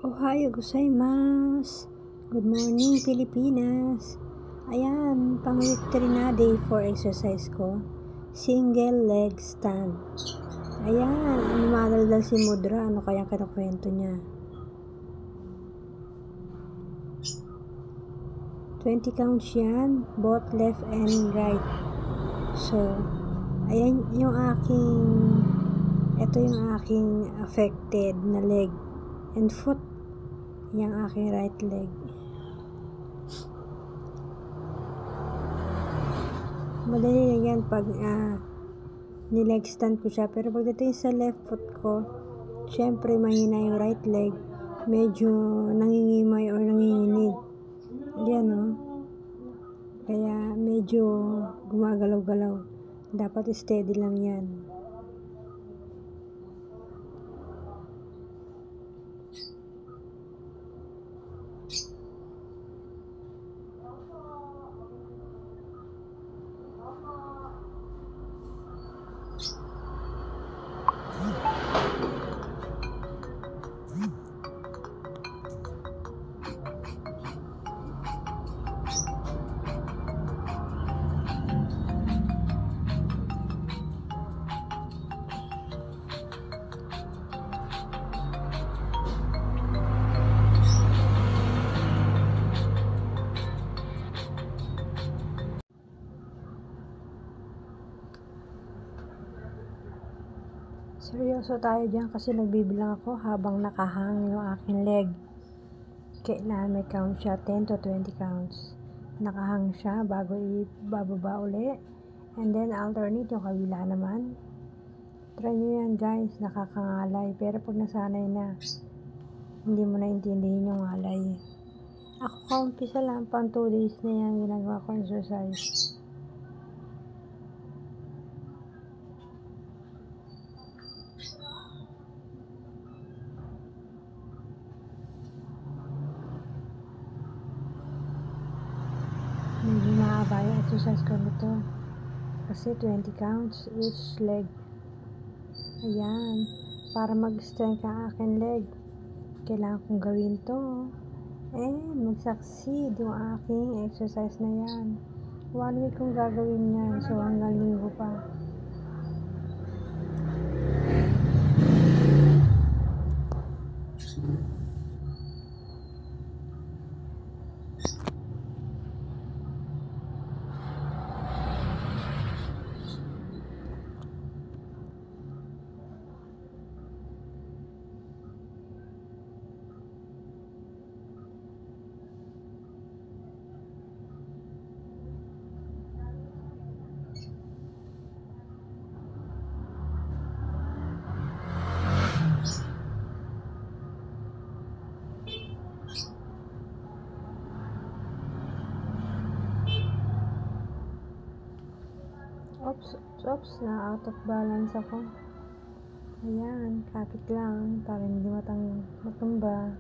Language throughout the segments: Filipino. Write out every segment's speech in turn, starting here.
Ohayo gozaimasu. Good morning, Pilipinas. Ayan, pang week 3 na day 4 exercise ko. Single leg stand. Ayan, umadaldal si Mudra. Ano kaya kinukwento niya? 20 counts yan, both left and right. So, ayan ito yung aking affected na leg and foot. Yung aking right leg. Madali lang yan pag nileg stand ko siya. Pero pagdating sa left foot ko, syempre mahina yung right leg. Medyo nangingimay or nanginginig. Yan o. Kaya medyo gumagalaw-galaw. Dapat steady lang yan. Seryoso tayo dyan kasi nagbibilang ako habang nakahang yung aking leg. Kailangan may count siya, 10 to 20 counts. Nakahang siya bago ibababa uli. And then alternate yung kabila naman. Try nyo yan guys, nakakangalay. Pero pag nasanay na, hindi mo na intindihin yung ngalay. Ako kaumpisa lang, pang 2 days na yan ginagawa ko exercise. Medyo mahaba yung exercise ko nito. Kasi 20 counts each leg. Ayan. Para mag-strength ang aking leg, kailangan kong gawin to. And mag-succeed yung aking exercise na yan. 1 week kong gagawin yan. So hanggang linggo pa. Oops, na out of balance ako. Ayan, kapit lang para hindi matumba.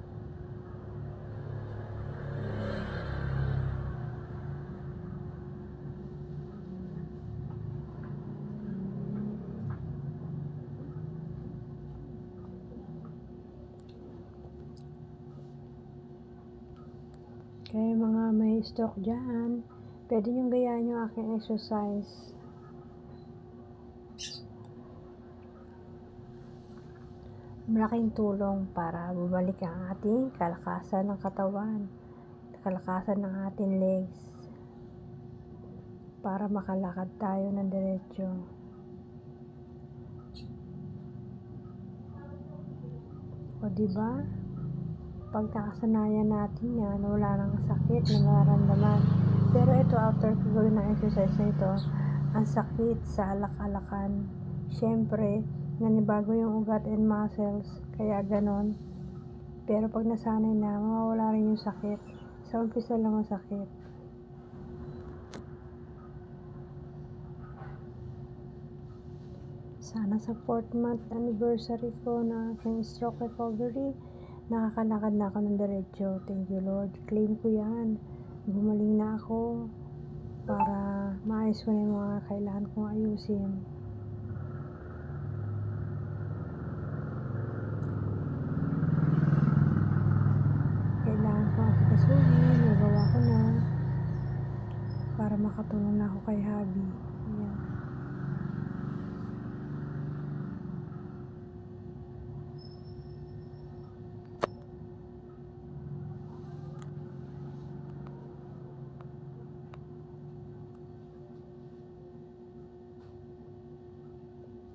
Kaya mga may stroke dyan, pwede nyo gayaan yung aking exercise. Malaking tulong para bumalik ang ating kalakasan ng katawan, kalakasan ng ating legs, para makalakad tayo ng diretso. O diba? Pag nakasanayan natin yan, wala nang sakit na nararamdaman. Pero ito, after gawin ng exercise na ito, ang sakit sa alak-alakan. Siyempre, nanibago yung ugat and muscles, kaya ganon. Pero pag nasanay na, mawawala rin yung sakit. Sa umpisa lang ang sakit. Sana sa 4th month anniversary ko na aking stroke recovery, nakakalakad na ako ng diretso. Thank you Lord. Claim ko yan. Gumaling na ako para maayos ko na yung mga kailangan kong ayusin. para makatulong na ako kay hubby. Ayan.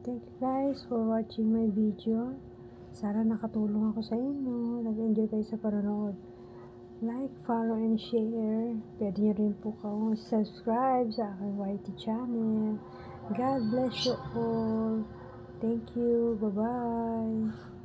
Thank you guys for watching my video. Sana nakatulong ako sa inyo. Nag-enjoy kayo sa panonood. Like, follow, and share. Pwede nyo rin po kong subscribe sa aking YT channel. God bless you all. Thank you. Bye-bye.